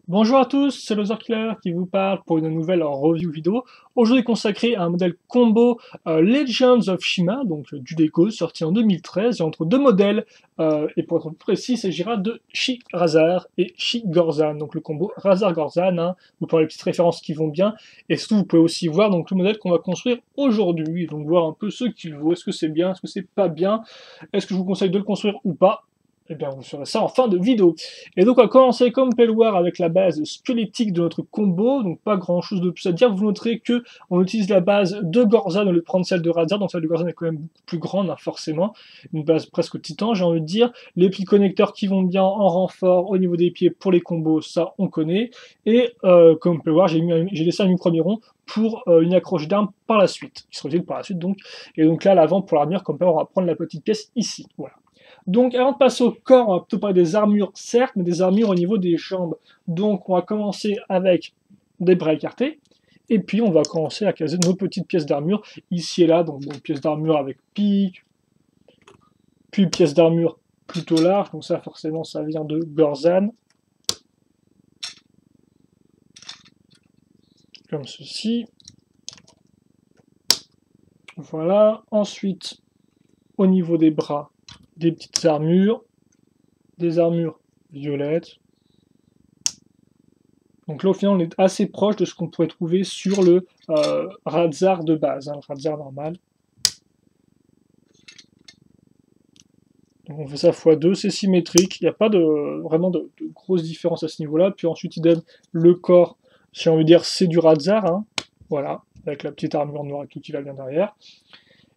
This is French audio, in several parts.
Bonjour à tous, c'est Loser Killer qui vous parle pour une nouvelle review vidéo. Aujourd'hui consacrée à un modèle combo Legends of Shima, donc du déco, sorti en 2013, et entre deux modèles, et pour être plus précis, il s'agira de Shi-Razar et Shi-Gorzan, donc le combo Razar-Gorzan, hein, vous parlez les petites références qui vont bien, et surtout vous pouvez aussi voir donc, le modèle qu'on va construire aujourd'hui, donc voir un peu ce qu'il vaut, est-ce que c'est bien, est-ce que c'est pas bien, est-ce que je vous conseille de le construire ou pas. Eh bien, vous saurez ça en fin de vidéo. Et donc, on va commencer comme Pelwar avec la base squelettique de notre combo. Donc, pas grand chose de plus à dire. Vous noterez que on utilise la base de Gorzan au lieu de prendre celle de Razar. Donc, celle de Gorzan est quand même beaucoup plus grande, hein, forcément. Une base presque titan, j'ai envie de dire. Les petits connecteurs qui vont bien en renfort au niveau des pieds pour les combos, ça, on connaît. Et comme Pelwar, j'ai laissé un premier rond pour une accroche d'armes par la suite, qui sera utile par la suite donc. Et donc là, l'avant pour l'armure, comme Pelwar, on va prendre la petite pièce ici. Voilà. Donc avant de passer au corps, on va plutôt parler des armures, certes, mais des armures au niveau des jambes. Donc on va commencer avec des bras écartés, et puis on va commencer à caser nos petites pièces d'armure, ici et là, donc bon, pièces d'armure avec pique, puis pièces d'armure plutôt larges, donc ça forcément ça vient de Gorzan, comme ceci. Voilà, ensuite au niveau des bras, des petites armures, des armures violettes. Donc là, au final, on est assez proche de ce qu'on pourrait trouver sur le Razar de base, hein, le Razar normal. Donc on fait ça x2, c'est symétrique, il n'y a pas vraiment de grosses différences à ce niveau-là. Puis ensuite, idem, le corps, si on veut dire, c'est du Razar, hein, voilà, avec la petite armure noire et tout qui va bien derrière.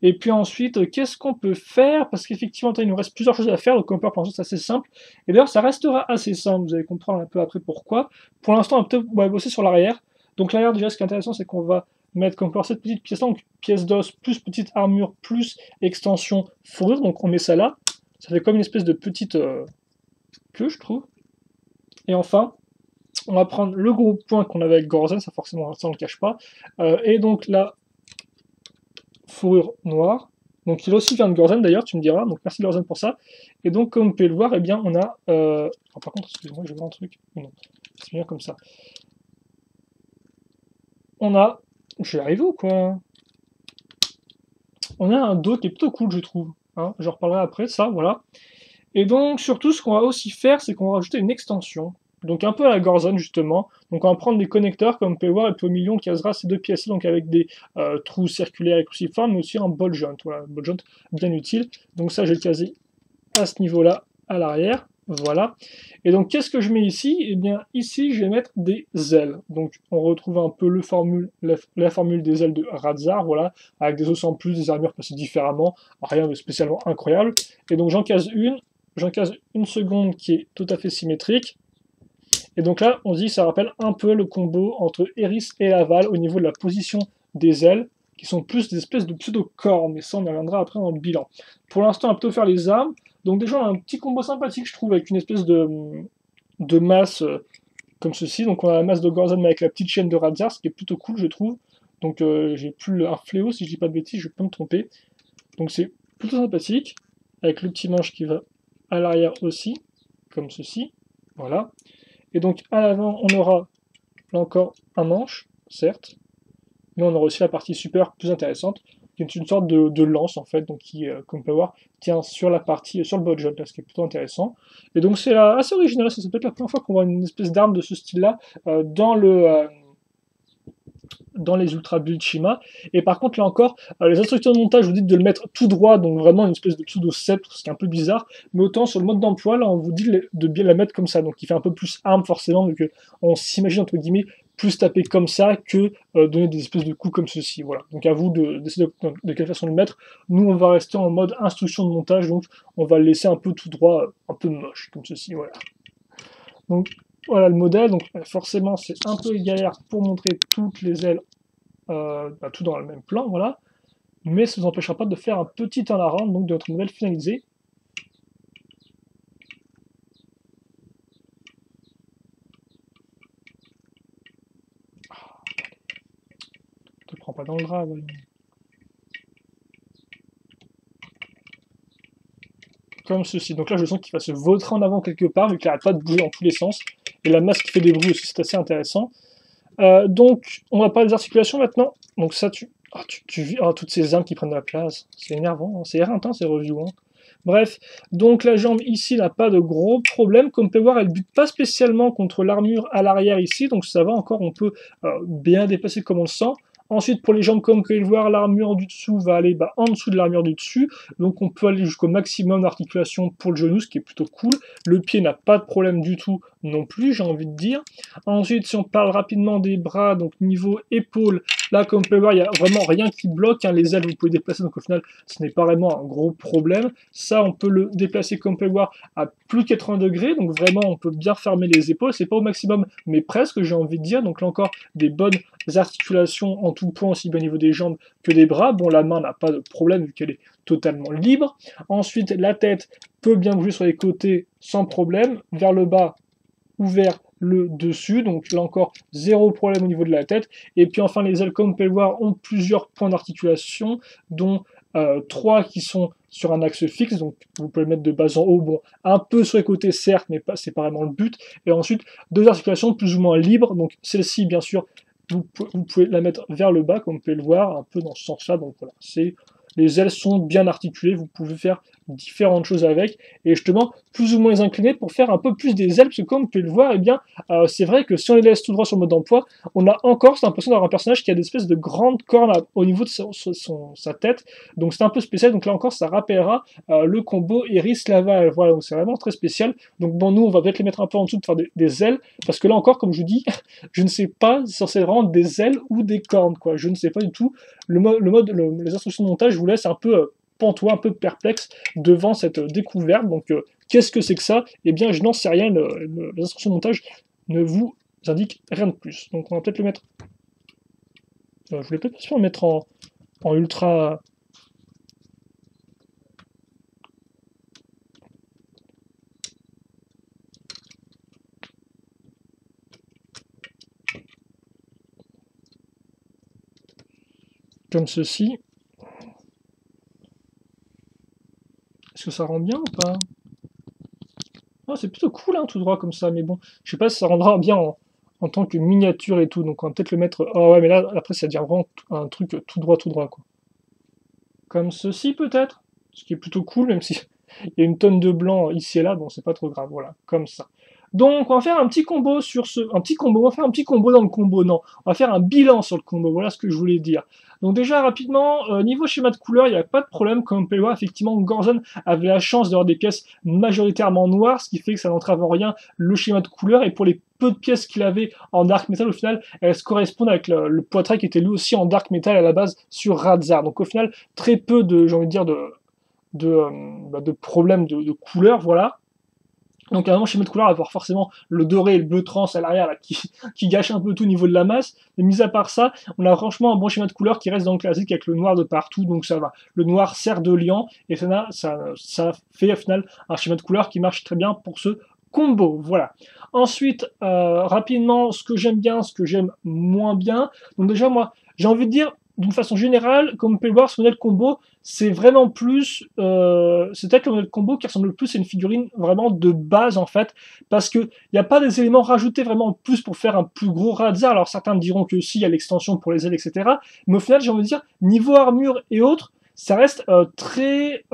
Et puis ensuite, qu'est-ce qu'on peut faire? Parce qu'effectivement, il nous reste plusieurs choses à faire, donc on peut pour l'instant, c'est assez simple. Et d'ailleurs, ça restera assez simple, vous allez comprendre un peu après pourquoi. Pour l'instant, on va peut-être bosser sur l'arrière. Donc l'arrière, déjà, ce qui est intéressant, c'est qu'on va mettre comme pour cette petite pièce-là, donc pièce d'os, plus petite armure, plus extension fourrure. Donc on met ça là. Ça fait comme une espèce de petite queue, je trouve. Et enfin, on va prendre le gros point qu'on avait avec Gorzan, ça forcément, ça on le cache pas. Et donc la fourrure noire. Donc il aussi vient de Gorzan d'ailleurs, tu me diras, donc merci Gorzan pour ça. Et donc comme vous pouvez le voir, eh bien on a... Oh, par contre, excusez-moi, je vois un truc. Non, c'est bien comme ça. On a... Je vais arriver ou quoi? On a un dos qui est plutôt cool, je trouve. Hein, je reparlerai après, ça, voilà. Et donc surtout, ce qu'on va aussi faire, c'est qu'on va rajouter une extension. Donc un peu à la Gorzan justement. Donc on va prendre des connecteurs, comme vous pouvez voir, et puis au milieu on casera ces deux pièces donc avec des trous circulaires et cruciformes, mais aussi un ball joint. Voilà, un ball joint bien utile. Donc ça, je vais le caser à ce niveau-là, à l'arrière. Voilà. Et donc, qu'est-ce que je mets ici? Eh bien, ici, je vais mettre des ailes. Donc, on retrouve un peu la formule des ailes de Razar, voilà, avec des os en plus, des armures passées différemment, rien de spécialement incroyable. Et donc, j'en case une seconde qui est tout à fait symétrique. Et donc là, on se dit que ça rappelle un peu le combo entre Eris et Laval au niveau de la position des ailes, qui sont plus des espèces de pseudo-corps, mais ça on y reviendra après dans le bilan. Pour l'instant, on va plutôt faire les armes. Donc déjà, on a un petit combo sympathique, je trouve, avec une espèce de masse comme ceci. Donc on a la masse de Gorzan, mais avec la petite chaîne de Radzar, ce qui est plutôt cool, je trouve. Donc j'ai plus un fléau, si je dis pas de bêtises, je peux me tromper. Donc c'est plutôt sympathique, avec le petit manche qui va à l'arrière aussi, comme ceci. Voilà. Et donc à l'avant, on aura là encore un manche, certes, mais on aura aussi la partie super plus intéressante, qui est une sorte de lance en fait, donc qui, comme on peut voir, tient sur la partie, sur le bot là, ce qui est plutôt intéressant. Et donc c'est assez original, c'est peut-être la première fois qu'on voit une espèce d'arme de ce style-là dans les Ultra Build Shima. Et par contre, là encore, les instructions de montage vous dites de le mettre tout droit, donc vraiment une espèce de pseudo-sceptre, ce qui est un peu bizarre. Mais autant sur le mode d'emploi, là, on vous dit de bien la mettre comme ça. Donc il fait un peu plus arme, forcément, vu qu'on s'imagine, entre guillemets, plus taper comme ça que donner des espèces de coups comme ceci. Voilà. Donc à vous d'essayer de quelle façon le mettre. Nous, on va rester en mode instruction de montage, donc on va le laisser un peu tout droit, un peu moche, comme ceci. Voilà. Donc voilà le modèle. Donc forcément, c'est un peu galère pour montrer toutes les ailes tout dans le même plan, voilà. Mais ça ne nous empêchera pas de faire un petit turnaround, donc de notre modèle finalisé. Ne te prends pas dans le drap, voyons. comme ceci. Donc là, je sens qu'il va se vautrer en avant quelque part, vu qu'il n'arrête pas de bouger dans tous les sens. Et la masse qui fait des bruits aussi, c'est assez intéressant. Donc, on va parler des articulations maintenant. Donc ça, toutes ces armes qui prennent de la place. C'est énervant, hein. C'est éreintant ces reviews. Hein. Bref, donc la jambe ici n'a pas de gros problème. Comme on peut voir, elle bute pas spécialement contre l'armure à l'arrière ici, donc ça va encore, on peut bien déplacer comme on le sent. Ensuite, pour les jambes, comme vous pouvez le voir, l'armure du dessous va aller en dessous de l'armure du dessus. Donc on peut aller jusqu'au maximum d'articulation pour le genou, ce qui est plutôt cool. Le pied n'a pas de problème du tout non plus, j'ai envie de dire. Ensuite, si on parle rapidement des bras, donc niveau épaule, là, comme vous pouvez le voir, il n'y a vraiment rien qui bloque. Hein. Les ailes, vous pouvez déplacer, donc au final, ce n'est pas vraiment un gros problème. Ça, on peut le déplacer, comme vous pouvez le voir, à plus de 80 degrés. Donc vraiment, on peut bien fermer les épaules. C'est pas au maximum, mais presque, j'ai envie de dire. Donc là encore, des bonnes articulations en tout point, aussi bien au niveau des jambes que des bras. Bon, la main n'a pas de problème vu qu'elle est totalement libre. Ensuite, la tête peut bien bouger sur les côtés sans problème. Vers le bas ou vers le dessus, donc là encore, zéro problème au niveau de la tête. Et puis enfin, les ailes, comme vous pouvez le voir, ont plusieurs points d'articulation, dont 3 qui sont sur un axe fixe, donc vous pouvez le mettre de bas en haut, bon, un peu sur les côtés certes, mais c'est pas vraiment le but. Et ensuite, 2 articulations plus ou moins libres, donc celle-ci, bien sûr, vous pouvez la mettre vers le bas, comme vous pouvez le voir, un peu dans ce sens-là, donc voilà, les ailes sont bien articulées, vous pouvez faire différentes choses avec, et justement, plus ou moins les incliner pour faire un peu plus des ailes, parce que comme vous pouvez le voir, eh bien, c'est vrai que si on les laisse tout droit sur le mode d'emploi, on a encore cette impression d'avoir un personnage qui a des espèces de grandes cornes au niveau de sa tête, donc c'est un peu spécial, donc là encore, ça rappellera le combo Iris Laval, voilà, donc c'est vraiment très spécial, donc bon, nous, on va peut-être les mettre un peu en dessous pour faire des ailes, parce que là encore, comme je vous dis, je ne sais pas si c'est vraiment des ailes ou des cornes, quoi, je ne sais pas du tout, les instructions de montage vous laissent un peu pantois, un peu perplexe devant cette découverte. Donc, qu'est-ce que c'est que ça? Eh bien, je n'en sais rien. Les instructions de montage ne vous indiquent rien de plus. Donc, on va peut-être le mettre. Je voulais peut-être le mettre en ultra. Comme ceci. Est-ce que ça rend bien ou pas? Ah, c'est plutôt cool, hein, tout droit comme ça, mais bon, je sais pas si ça rendra bien en tant que miniature et tout, donc on va peut-être le mettre... Oh ouais, mais là, après, ça devient vraiment un truc tout droit, quoi. Comme ceci, peut-être? Ce qui est plutôt cool, même si il y a une tonne de blanc ici et là, bon, c'est pas trop grave, voilà, comme ça. Donc, on va faire un petit combo sur ce... on va faire un petit combo dans le combo, non. On va faire un bilan sur le combo, voilà ce que je voulais dire. Donc déjà, rapidement, niveau schéma de couleur, il n'y a pas de problème, comme on peut le voir, effectivement, Gorzon avait la chance d'avoir des pièces majoritairement noires, ce qui fait que ça n'entrave en rien le schéma de couleur, et pour les peu de pièces qu'il avait en Dark Metal, au final, elles se correspondent avec le poitrail qui était lui aussi en Dark Metal à la base sur Radzar. Donc au final, très peu de, j'ai envie de dire, de problèmes de couleur, voilà. Donc, un schéma de couleur, avoir forcément le doré et le bleu trans à l'arrière là, qui gâche un peu tout au niveau de la masse. Mais mis à part ça, on a franchement un bon schéma de couleur qui reste dans le classique avec le noir de partout, donc ça va. Le noir sert de liant et ça fait au final un schéma de couleur qui marche très bien pour ce combo. Voilà. Ensuite, rapidement, ce que j'aime bien, ce que j'aime moins bien. Donc déjà, moi, j'ai envie de dire, d'une façon générale, comme vous pouvez le voir, ce modèle combo, c'est vraiment plus, c'est peut-être le modèle combo qui ressemble le plus à une figurine vraiment de base en fait, parce que il n'y a pas des éléments rajoutés vraiment en plus pour faire un plus gros Radzar. Alors certains me diront que si, il y a l'extension pour les ailes, etc. Mais au final, j'ai envie de dire, niveau armure et autres, ça reste très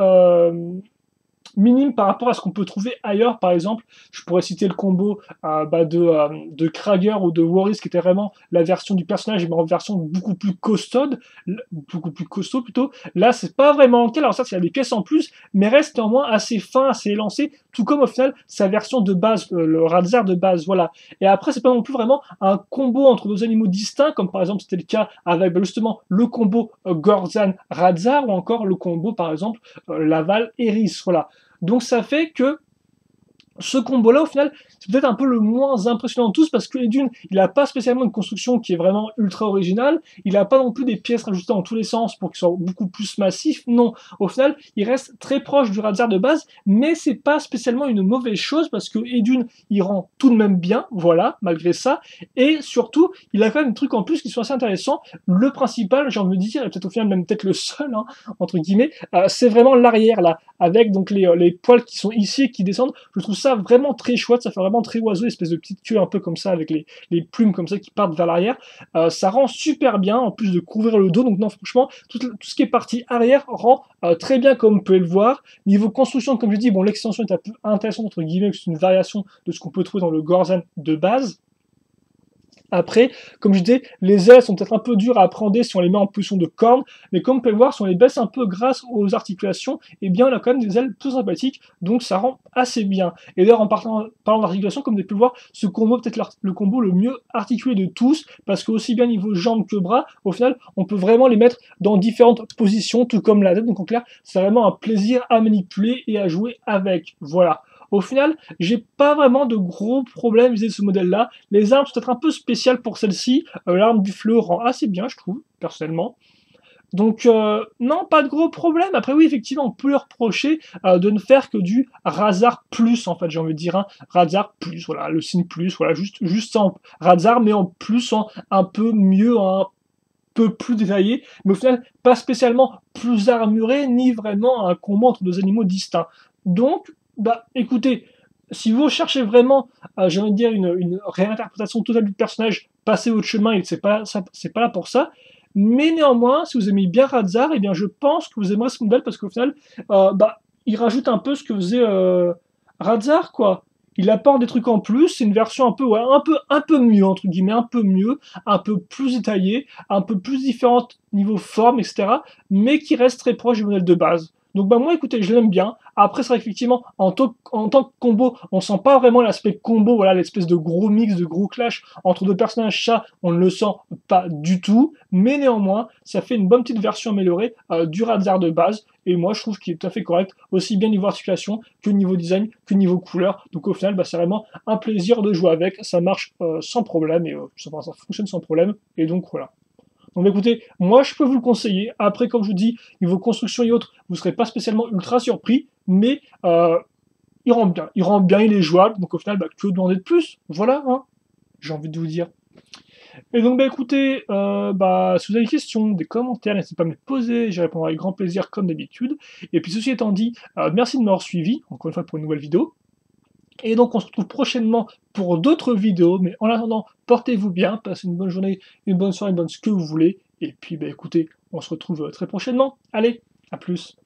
minime par rapport à ce qu'on peut trouver ailleurs. Par exemple, je pourrais citer le combo de Krager ou de Warris, qui était vraiment la version du personnage, mais en version beaucoup plus costaud plutôt. Là, c'est pas vraiment le cas. Alors ça, il y a des pièces en plus, mais reste néanmoins assez fin, assez élancé, tout comme au final sa version de base, le Radzar de base, voilà. Et après, c'est pas non plus vraiment un combo entre deux animaux distincts, comme par exemple c'était le cas avec justement le combo Gorzan-Radzar, ou encore le combo par exemple Laval-Eris, voilà. Donc ça fait que ce combo-là, au final, c'est peut-être un peu le moins impressionnant de tous parce que d'une, il n'a pas spécialement une construction qui est vraiment ultra originale, il n'a pas non plus des pièces rajoutées dans tous les sens pour qu'il soit beaucoup plus massif, non. Au final, il reste très proche du Radzar de base, mais c'est pas spécialement une mauvaise chose parce que d'une, il rend tout de même bien, voilà, malgré ça, et surtout, il a quand même des trucs en plus qui sont assez intéressants. Le principal, j'ai envie de dire, et peut-être au final même peut-être le seul, hein, entre guillemets, c'est vraiment l'arrière là, avec donc les poils qui sont ici et qui descendent. Je trouve ça vraiment très chouette, ça fait vraiment très oiseau, espèce de petite queue un peu comme ça, avec les plumes comme ça qui partent vers l'arrière. Ça rend super bien, en plus de couvrir le dos, donc non, franchement, tout ce qui est partie arrière rend très bien comme vous pouvez le voir. Niveau construction, comme je dis, bon, l'extension est un peu intéressante, entre guillemets, c'est une variation de ce qu'on peut trouver dans le Gorzan de base. Après, comme je disais, les ailes sont peut-être un peu dures à appréhender si on les met en position de corne, mais comme on peut le voir, si on les baisse un peu grâce aux articulations, eh bien on a quand même des ailes plus sympathiques, donc ça rend assez bien. Et d'ailleurs, en parlant d'articulation, comme vous avez pu le voir, ce combo est peut-être le combo le mieux articulé de tous, parce que aussi bien niveau jambes que bras, au final, on peut vraiment les mettre dans différentes positions, tout comme la tête, donc en clair, c'est vraiment un plaisir à manipuler et à jouer avec. Voilà. Au final, j'ai pas vraiment de gros problèmes vis-à-vis de ce modèle-là. Les armes sont peut-être un peu spéciales pour celle-ci. L'arme du fleu rend assez bien, je trouve, personnellement. Donc, non, pas de gros problème. Après, oui, effectivement, on peut leur reprocher de ne faire que du Razar plus, en fait, j'ai envie de dire, hein. Razar plus, voilà, le signe plus, voilà, juste en Razar, mais en plus, en un peu mieux, un peu plus détaillé, mais au final, pas spécialement plus armuré, ni vraiment un combat entre deux animaux distincts. Donc, bah, écoutez, si vous cherchez vraiment, j'ai envie de dire, une réinterprétation totale du personnage, passez votre chemin, et c'est pas là pour ça. Mais néanmoins, si vous aimez bien Radzar, eh bien, je pense que vous aimerez ce modèle parce qu'au final, bah, il rajoute un peu ce que faisait Radzar, quoi. Il apporte des trucs en plus, c'est une version un peu, ouais, un peu mieux, entre guillemets, un peu mieux, un peu plus détaillée, un peu plus différente niveau forme, etc., mais qui reste très proche du modèle de base. Donc bah moi écoutez, je l'aime bien. Après c'est vrai qu'effectivement, en tant que combo, on sent pas vraiment l'aspect combo, voilà, l'espèce de gros mix, de gros clash entre deux personnages chats, on ne le sent pas du tout, mais néanmoins, ça fait une bonne petite version améliorée du Radzar de base, et moi je trouve qu'il est tout à fait correct, aussi bien niveau articulation, que niveau design, que niveau couleur, donc au final, bah, c'est vraiment un plaisir de jouer avec, ça marche sans problème, et ça fonctionne sans problème, et donc voilà. Donc écoutez, moi je peux vous le conseiller. Après, comme je vous dis, niveau construction et autres, vous ne serez pas spécialement ultra surpris, mais il rend bien, il est jouable. Donc au final, bah, que demander de plus? Voilà, hein, j'ai envie de vous dire. Et donc bah écoutez, bah, si vous avez des questions, des commentaires, n'hésitez pas à me les poser, j'y répondrai avec grand plaisir comme d'habitude. Et puis ceci étant dit, merci de m'avoir suivi, encore une fois pour une nouvelle vidéo. Et donc on se retrouve prochainement pour d'autres vidéos, mais en attendant, portez-vous bien, passez une bonne journée, une bonne soirée, une bonne ce que vous voulez, et puis bah écoutez, on se retrouve très prochainement. Allez, à plus.